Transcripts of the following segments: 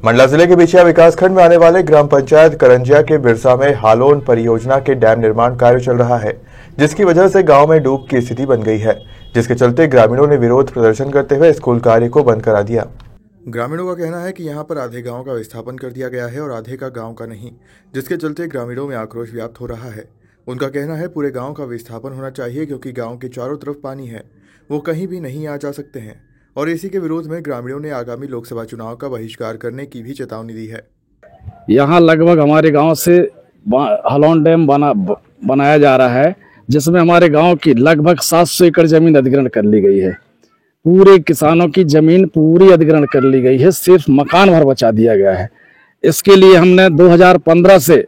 मंडला जिले के बिछिया विकासखंड में आने वाले ग्राम पंचायत करंजिया के बिरसा में हालोन परियोजना के डैम निर्माण कार्य चल रहा है, जिसकी वजह से गांव में डूब की स्थिति बन गई है, जिसके चलते ग्रामीणों ने विरोध प्रदर्शन करते हुए स्कूल कार्य को बंद करा दिया। ग्रामीणों का कहना है कि यहां पर आधे गांव का विस्थापन कर दिया गया है और आधे का गांव का नहीं, जिसके चलते ग्रामीणों में आक्रोश व्याप्त हो रहा है। उनका कहना है पूरे गांव का विस्थापन होना चाहिए, क्योंकि गांव के चारों तरफ पानी है, वो कहीं भी नहीं आ जा सकते हैं। और इसी के विरोध में ग्रामीणों ने आगामी लोकसभा चुनाव का बहिष्कार करने की भी चेतावनी दी है। यहाँ लगभग हमारे गांव से हालोन डैम बनाया जा रहा है, जिसमें हमारे गांव की लगभग 700 एकड़ जमीन अधिग्रहण कर ली गई है। पूरे किसानों की जमीन पूरी अधिग्रहण कर ली गई है, सिर्फ मकान भर बचा दिया गया है। इसके लिए हमने 2015 से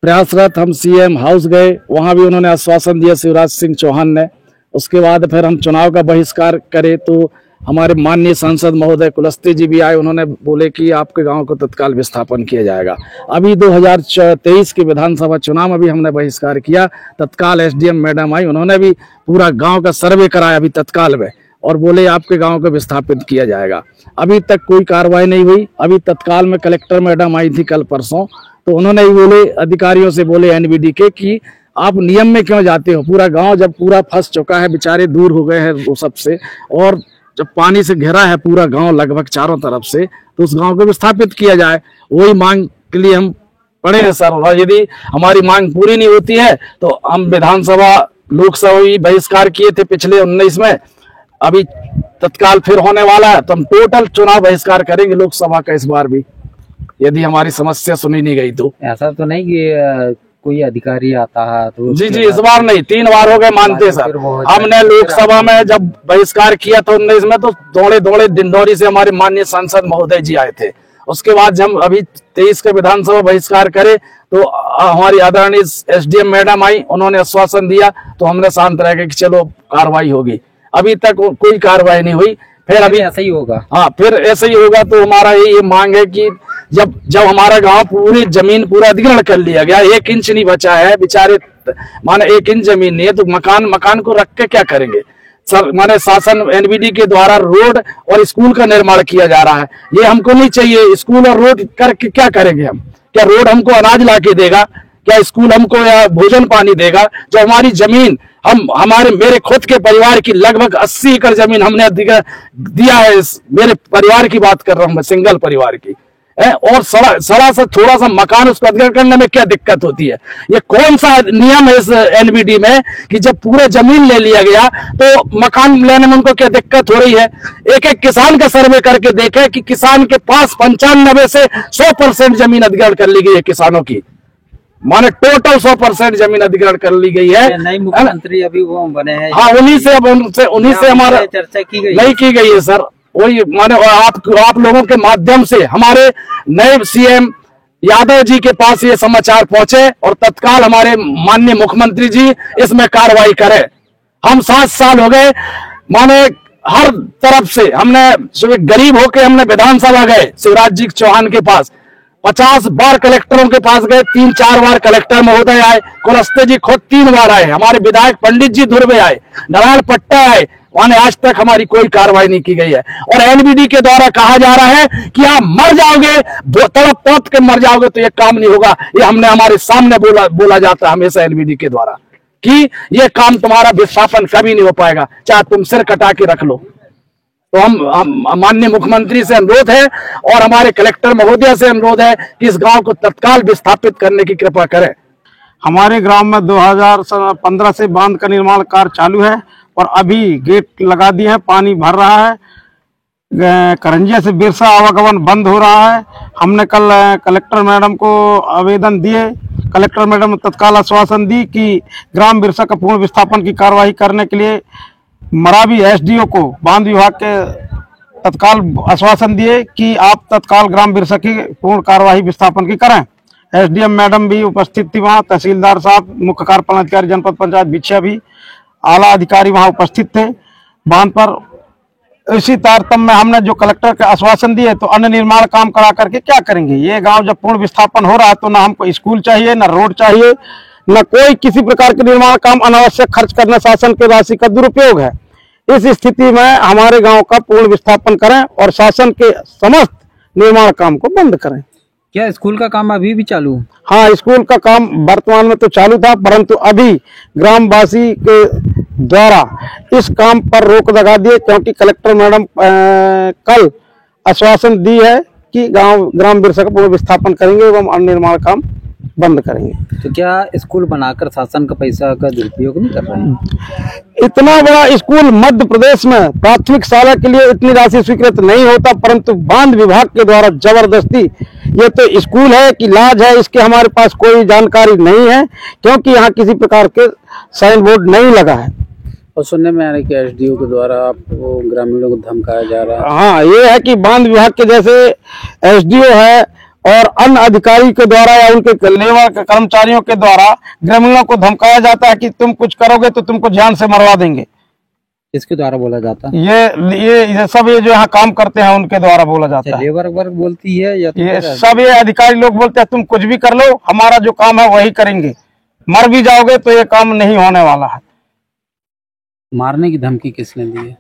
प्रयासरत, हम सीएम हाउस गए, वहां भी उन्होंने आश्वासन दिया शिवराज सिंह चौहान ने। उसके बाद फिर हम चुनाव का बहिष्कार करे तो हमारे माननीय सांसद महोदय कुलस्ते जी भी आए, उन्होंने बोले कि आपके गांव को तत्काल विस्थापन किया जाएगा। अभी 2023 के विधानसभा चुनाव में भी हमने बहिष्कार किया, तत्काल एसडीएम मैडम आई, उन्होंने भी पूरा गांव का सर्वे कराया अभी तत्काल में, और बोले आपके गांव को विस्थापित किया जाएगा। अभी तक कोई कार्रवाई नहीं हुई। अभी तत्काल में कलेक्टर मैडम आई थी कल परसों, तो उन्होंने भी बोले अधिकारियों से, बोले एनबीडी के, कि आप नियम में क्यों जाते हो, पूरा गांव जब पूरा फंस चुका है, बेचारे दूर हो गए हैं वो सबसे, और जब पानी से घिरा है पूरा गांव लगभग चारों तरफ से, तो उस गांव को विस्थापित किया जाए। वही मांग के लिए हम पड़े हैं सर, और यदि हमारी मांग पूरी नहीं होती है तो हम विधानसभा लोकसभा भी बहिष्कार किए थे पिछले 19 में, अभी तत्काल फिर होने वाला है, तो हम टोटल चुनाव बहिष्कार करेंगे लोकसभा का इस बार भी, यदि हमारी समस्या सुनी नहीं गई तो। ऐसा तो नहीं कि कोई अधिकारी आता है तो जी इस बार नहीं, 3 बार हो गए मानते सर। हमने लोकसभा में जब बहिष्कार किया था 19 में, तो दौड़े डिंडोरी से हमारे माननीय सांसद महोदय जी आए थे। उसके बाद जब अभी 23 का विधानसभा बहिष्कार करे तो हमारी आदरणीय एसडीएम मैडम आई, उन्होंने आश्वासन दिया, तो हमने शांत रह गए कि चलो कार्रवाई होगी। अभी तक कोई कार्रवाई नहीं हुई, फिर अभी ऐसा ही होगा। हाँ, फिर ऐसा ही होगा। तो हमारा ये मांग है कि जब हमारा गांव पूरी जमीन पूरा अधिग्रहण कर लिया गया, 1 इंच नहीं बचा है, बेचारे माने 1 इंच जमीन नहीं है, तो मकान को रख के क्या करेंगे सर। माने शासन एनबीडी के द्वारा रोड और स्कूल का निर्माण किया जा रहा है, ये हमको नहीं चाहिए। स्कूल और रोड करके क्या करेंगे हम? क्या रोड हमको अनाज ला के देगा? क्या स्कूल हमको या भोजन पानी देगा? जो हमारी जमीन मेरे खुद के परिवार की लगभग 80 एकड़ जमीन हमने दिया है, मेरे परिवार की बात कर रहा हूँ मैं, सिंगल परिवार की, और सड़ा सा थोड़ा सा मकान उसको अधिग्रहण करने में क्या दिक्कत होती है? ये कौन सा नियम है इस एनबीडी में कि जब पूरे जमीन ले लिया गया तो मकान लेने में उनको क्या दिक्कत हो रही है? एक किसान का सर्वे करके देखे कि किसान के पास 95 से 100% जमीन अधिग्रहण कर ली गई है किसानों की, माने टोटल 100% जमीन अधिग्रहण कर ली गई है। नए मुख्यमंत्री अभी वो बने हैं, हाँ, उन्हीं से हमारा चर्चा की गई नहीं की गई है सर। वही माने आप लोगों के माध्यम से हमारे नए सीएम यादव जी के पास ये समाचार पहुंचे और तत्काल हमारे माननीय मुख्यमंत्री जी इसमें कार्रवाई करें। हम 7 साल हो गए, माने हर तरफ से हमने गरीब होके हमने विधानसभा गए, शिवराज जी चौहान के पास 50 बार कलेक्टरों के पास गए, 3-4 बार कलेक्टर महोदय आए, कुलस्ते जी खुद 3 बार आए, हमारे विधायक पंडित जी धुर्वे आए, नारायण पट्टा आए, माने आज तक हमारी कोई कार्रवाई नहीं की गई है। और एनबीडी के द्वारा कहा जा रहा है कि आप मर जाओगे, तड़प के मर जाओगे, तो ये काम नहीं होगा। ये हमने हमारे सामने बोला जाता है हमेशा एनबीडी के द्वारा कि ये काम तुम्हारा विस्थापन कभी नहीं हो पाएगा, चाहे तुम सिर कटा के रख लो। तो हम माननीय मुख्यमंत्री से अनुरोध है और हमारे कलेक्टर महोदय से अनुरोध है कि इस गांव को तत्काल विस्थापित करने की कृपा करें। हमारे ग्राम में 2015 से बांध का निर्माण कार्य चालू है और अभी गेट लगा दिए हैं, पानी भर रहा है। करंजिया से बिरसा आवागमन बंद हो रहा है। हमने कल कलेक्टर मैडम को आवेदन दिए, कलेक्टर मैडम ने तत्काल आश्वासन दी कि ग्राम बिरसा का पूर्ण विस्थापन की कार्यवाही करने के लिए मरावी एसडीओ को बांध विभाग के तत्काल आश्वासन दिए कि आप तत्काल ग्राम बिरसा की पूर्ण कार्यवाही विस्थापन की करें। एसडीएम मैडम भी उपस्थित थी वहाँ, तहसीलदार साहब, मुख्य कार्यपालन अधिकारी जनपद पंचायत बिछिया भी, आला अधिकारी वहाँ उपस्थित थे बांध पर। इसी तारतम्य में हमने जो कलेक्टर के आश्वासन दिए, तो अन्य निर्माण काम करा करके क्या करेंगे? ये गांव जब पूर्ण विस्थापन हो रहा है तो ना हमको स्कूल चाहिए, ना रोड चाहिए, न कोई किसी प्रकार के निर्माण काम। अनावश्यक खर्च करना शासन की राशि का दुरुपयोग है। इस स्थिति में हमारे गांव का पूर्ण विस्थापन करें और शासन के समस्त निर्माण काम को बंद करें। क्या स्कूल का काम अभी भी चालू है? हाँ, स्कूल का काम वर्तमान में तो चालू था, परंतु अभी ग्रामवासी के द्वारा इस काम पर रोक लगा दिए, क्योंकि कलेक्टर मैडम कल आश्वासन दी है कि ग्राम बिरसा का पुनर्विस्थापन करेंगे एवं अन्य निर्माण काम बंद करेंगे। तो क्या स्कूल बनाकर शासन का पैसा का दुरुपयोग नहीं कर रहे हैं? इतना बड़ा स्कूल मध्य प्रदेश में प्राथमिक शाला के लिए इतनी राशि स्वीकृत नहीं होता, परंतु बांध विभाग के द्वारा जबरदस्ती, ये तो स्कूल है कि लाज है, इसके हमारे पास कोई जानकारी नहीं है, क्योंकि यहाँ किसी प्रकार के साइन बोर्ड नहीं लगा है। और सुनने में आ रहा है कि एसडीओ के द्वारा आपको ग्रामीणों को धमकाया जा रहा है। हाँ, ये है कि बांध विभाग के जैसे एसडीओ है और अन्य अधिकारी के द्वारा या उनके लेबर के कर्मचारियों के द्वारा ग्रामीणों को धमकाया जाता है कि तुम कुछ करोगे तो तुमको जान से मरवा देंगे। इसके द्वारा बोला जाता है? ये सब ये जो यहाँ काम करते हैं उनके द्वारा बोला जाता है। लेबर वर्ग बोलती है या ये सब ये अधिकारी लोग बोलते हैं तुम कुछ भी कर लो, हमारा जो काम है वही करेंगे, मर भी जाओगे तो ये काम नहीं होने वाला है। मारने की धमकी किसने दी है?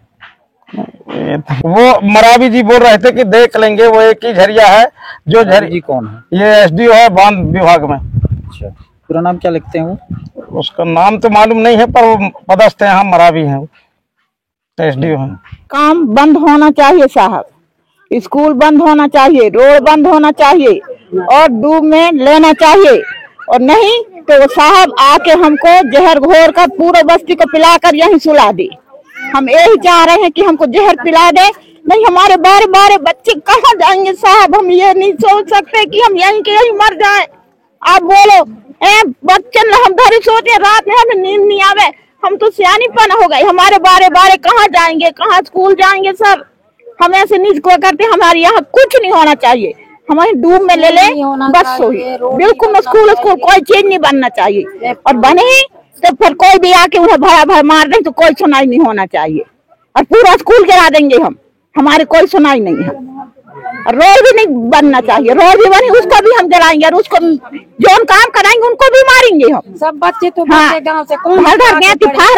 वो मरावी जी बोल रहे थे कि देख लेंगे, वो एक ही झरिया है जो जी कौन है? ये एसडीओ है बांध विभाग में। अच्छा, पूरा नाम क्या लिखते हैं वो? उसका नाम तो मालूम नहीं है, पर वो पदस्थ है, हम मरावी हैं, एसडीओ है। काम बंद होना चाहिए साहब, स्कूल बंद होना चाहिए, रोड बंद होना चाहिए और डूब में लेना चाहिए, और नहीं तो साहब आके हमको जहर घोर कर पूरे बस्ती को पिलाकर यहीं सुला दे। हम यही चाह रहे हैं कि हमको जहर पिला दे, नहीं हमारे बारे बारे बच्चे कहाँ जाएंगे साहब। हम ये नहीं सोच सकते कि हम यहीं के यहीं मर जाएं। आप बोलो बच्चन हम धरी सोचे, रात में हमें नींद नहीं आवे, हम तो सियानीपन हो गए, हमारे बारे बारे कहाँ जाएंगे, कहाँ स्कूल जाएंगे सर। हम ऐसे नहीं करते, हमारे यहाँ कुछ नहीं होना चाहिए, हमारे डूब में ले ले बस सोई, बिल्कुल स्कूल कोई चीज नहीं बनना चाहिए, और बने ही तो फिर कोई भी आके उन्हें भरा भर मार दे तो कोई सुनाई नहीं होना चाहिए, और पूरा स्कूल गिरा देंगे हम, हमारे कोई सुनाई नहीं है। रोड भी नहीं बनना चाहिए, रोड भी बनी उसको भी हम जलाएंगे, और उसको जो हम काम कराएंगे उनको भी मारेंगे हम। सब बच्चे तो हाँ, गाँव से कौन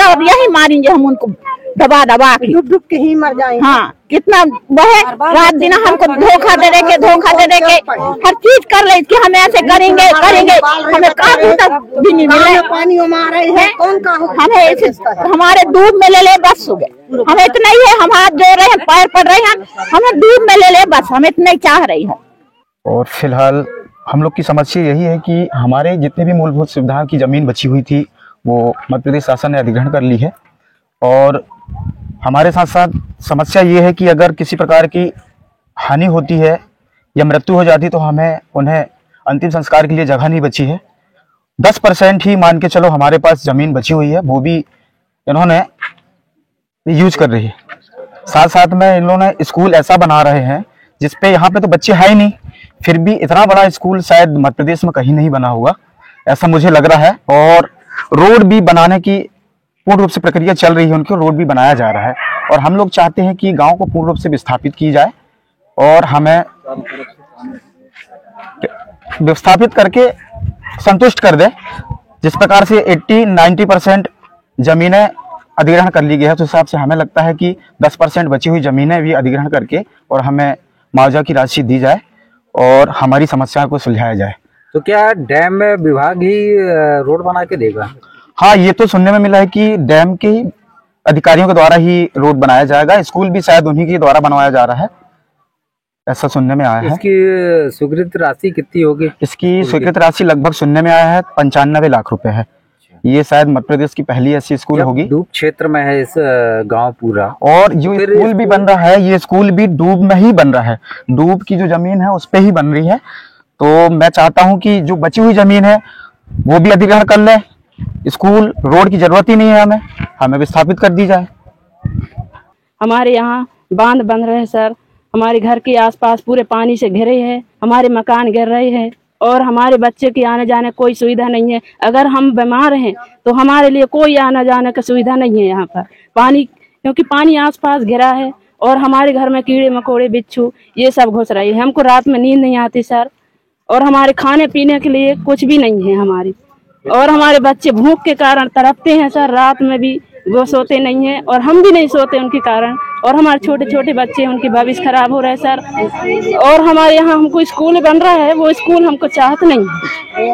और यही मारेंगे हम उनको दबा दबा के, डूब के ही मर जाएंगे। हाँ, कितना वह रात दिन हमको धोखा दे के हर चीज कर ले कि हम ऐसे करेंगे, हमें काफी तक भी नहीं मिले, पानी मारे है कौन का हमें ऐसे हमारे डूब में ले ले बस हो गए। हमें इतना ही है, हम हाथ जोड़ रहे हैं, पैर पड़ रहे हैं, हमें डूब में ले ले बस, हम इतना ही चाह रही हूँ। और फिलहाल हम लोग की समस्या यही है कि हमारे जितने भी मूलभूत सुविधाओं की जमीन बची हुई थी वो मध्य प्रदेश शासन ने अधिग्रहण कर ली है, और हमारे साथ साथ समस्या ये है कि अगर किसी प्रकार की हानि होती है या मृत्यु हो जाती तो हमें उन्हें अंतिम संस्कार के लिए जगह नहीं बची है। 10% ही मान के चलो हमारे पास जमीन बची हुई है, वो भी इन्होंने यूज कर रही है। साथ साथ में इन लोगों ने स्कूल ऐसा बना रहे हैं जिसपे यहाँ पे तो बच्चे है ही नहीं, फिर भी इतना बड़ा स्कूल शायद मध्य प्रदेश में कहीं नहीं बना हुआ, ऐसा मुझे लग रहा है। और रोड भी बनाने की पूर्ण रूप से प्रक्रिया चल रही है, उनके रोड भी बनाया जा रहा है, और हम लोग चाहते हैं कि गांव को पूर्ण रूप से विस्थापित की जाए और हमें विस्थापित करके संतुष्ट कर दे। जिस प्रकार से 80-90% जमीनें अधिग्रहण कर ली गई है, तो उस हिसाब से हमें लगता है कि 10% बची हुई जमीनें भी अधिग्रहण करके और हमें मुआवजा की राशि दी जाए और हमारी समस्या को सुलझाया जाए। तो क्या डैम में विभाग ही रोड बना के देगा? हाँ, ये तो सुनने में मिला है कि डैम के अधिकारियों के द्वारा ही रोड बनाया जाएगा, स्कूल भी शायद उन्हीं के द्वारा बनवाया जा रहा है, ऐसा सुनने में आया है। इसकी स्वीकृत राशि कितनी होगी? इसकी स्वीकृत राशि लगभग सुनने में आया है 95 लाख रुपए है। ये शायद मध्य प्रदेश की पहली ऐसी स्कूल होगी। डूब क्षेत्र में है इस गांव पूरा, और जो स्कूल भी बन रहा है ये स्कूल भी डूब में ही बन रहा है, डूब की जो जमीन है उस पे ही बन रही है। तो मैं चाहता हूं कि जो बची हुई जमीन है वो भी अधिग्रहण कर ले, स्कूल रोड की जरूरत ही नहीं है, हमें विस्थापित कर दी जाए। हमारे यहाँ बांध बन रहे हैं सर, हमारे घर के आसपास पूरे पानी से घिरे हैं, हमारे मकान गिर रहे हैं और हमारे बच्चे की आने जाने कोई सुविधा नहीं है। अगर हम बीमार हैं तो हमारे लिए कोई आने जाने की सुविधा नहीं है यहाँ पर पानी, क्योंकि पानी आसपास घिरा है और हमारे घर में कीड़े मकोड़े बिच्छू ये सब घुस रहे हैं। हमको रात में नींद नहीं आती सर, और हमारे खाने पीने के लिए कुछ भी नहीं है हमारी, और हमारे बच्चे भूख के कारण तड़पते हैं सर, रात में भी वो सोते नहीं हैं और हम भी नहीं सोते उनके कारण, और हमारे छोटे छोटे बच्चे उनके भविष्य खराब हो रहे हैं सर। और हमारे यहाँ हमको स्कूल बन रहा है, वो स्कूल हमको चाहत नहीं,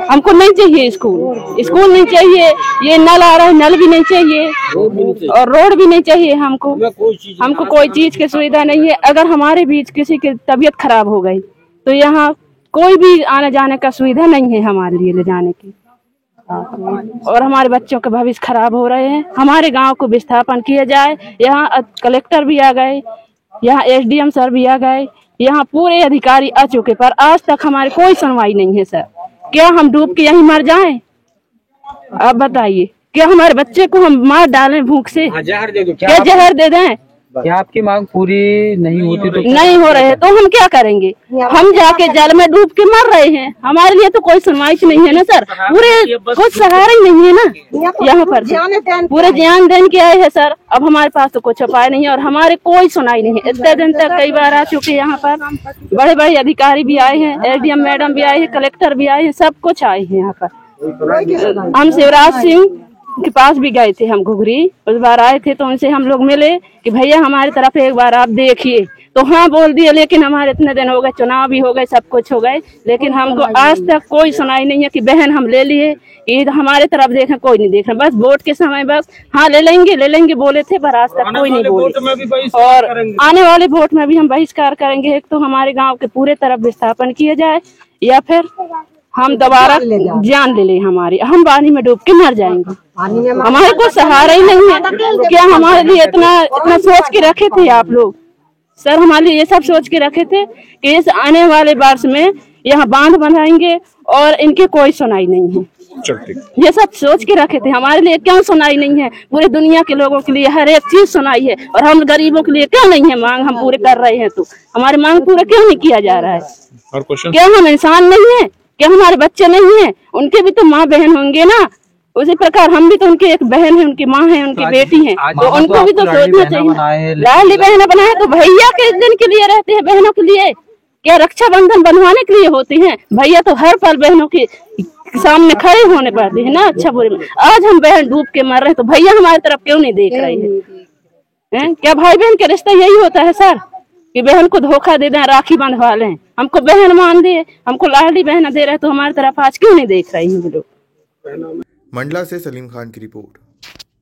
हमको नहीं चाहिए स्कूल नहीं चाहिए। ये नल आ रहा है, नल भी नहीं चाहिए और रोड भी नहीं चाहिए हमको कोई चीज की सुविधा नहीं है। अगर हमारे बीच किसी की तबीयत खराब हो गई तो यहाँ कोई भी आने जाने का सुविधा नहीं है हमारे लिए ले जाने की, और हमारे बच्चों के भविष्य खराब हो रहे हैं। हमारे गांव को विस्थापन किया जाए। यहाँ कलेक्टर भी आ गए, यहाँ एसडीएम सर भी आ गए, यहाँ पूरे अधिकारी आ चुके, पर आज तक हमारी कोई सुनवाई नहीं है सर। क्या हम डूब के यहीं मर जाएं? आप बताइए, क्या हमारे बच्चे को हम मार डालें भूख से? क्या जहर दे दें? क्या आपकी मांग पूरी नहीं होती तो नहीं हो रहे तो हम क्या करेंगे? हम जाके जल में डूब के मर रहे हैं, हमारे लिए तो कोई सुनवाई नहीं है ना सर। पूरे कुछ सहारा ही नहीं है ना यहाँ पर, पूरे जान देन के आए हैं सर। अब हमारे पास तो कुछ उपाय नहीं है और हमारे कोई सुनाई नहीं है। इतने दिन तक कई बार आ चुके, यहाँ पर बड़े बड़े अधिकारी भी आए हैं, एसडीएम मैडम भी आए हैं, कलेक्टर भी आए हैं, सब कुछ आए हैं यहाँ पर। हम शिवराज सिंह के पास भी गए थे, हम घुघरी उस बार आए थे तो उनसे हम लोग मिले कि भैया हमारी तरफ एक बार आप देखिए, तो हाँ बोल दिए। लेकिन हमारे इतने दिन हो गए, चुनाव भी हो गए, सब कुछ हो गए, लेकिन हमको आज तक कोई सुनाई नहीं है कि बहन हम ले लिए, ईद हमारे तरफ देखें, कोई नहीं देख रहा। बस वोट के समय बस हाँ ले लेंगे बोले थे, पर आज तक कोई नहीं बोले। और आने वाले वोट में भी हम बहिष्कार करेंगे। एक तो हमारे गाँव के पूरे तरफ विस्थापन किया जाए, या फिर हम दोबारा जान ले हमारी, हम पानी में डूब के मर जाएंगे। हमारे को सहारा ही नहीं है। क्या हमारे लिए इतना सोच के रखे थे आप लोग सर? हमारे लिए ये सब सोच के रखे थे कि इस आने वाले वर्ष में यहाँ बांध बनाएंगे और इनकी कोई सुनाई नहीं है। ये सब सोच के रखे थे, हमारे लिए क्यों सुनाई नहीं है? पूरे दुनिया के लोगों के लिए हर एक चीज सुनाई है, और हम गरीबों के लिए क्यों नहीं है? मांग हम पूरे कर रहे हैं तो हमारी मांग पूरा क्यों नहीं किया जा रहा है? और क्वेश्चन, क्या हम इंसान नहीं है? क्या हमारे बच्चे नहीं है? उनके भी तो माँ बहन होंगे ना, उसी प्रकार हम भी तो उनके एक बहन है, उनकी माँ है, उनकी बेटी है, तो उनको भी तो सोचना चाहिए। लाडली बहन बनाए तो भैया किस दिन के लिए रहते हैं? बहनों के लिए क्या रक्षाबंधन बनवाने के लिए होती है? भैया तो हर पल बहनों के सामने खड़े होने पड़ते हैं ना, अच्छा बुरे में। आज हम बहन डूब के मर रहे हैं तो भैया हमारी तरफ क्यों नहीं देख रहे हैं? क्या भाई बहन का रिश्ता यही होता है सर कि बहन को धोखा दे दें, राखी बंधवा लें, हमको बहन मान दे, हमको लाडली बहन दे रहे तो हमारी तरफ आज क्यों नहीं देख रही हैं लोग? मंडला से सलीम खान की रिपोर्ट।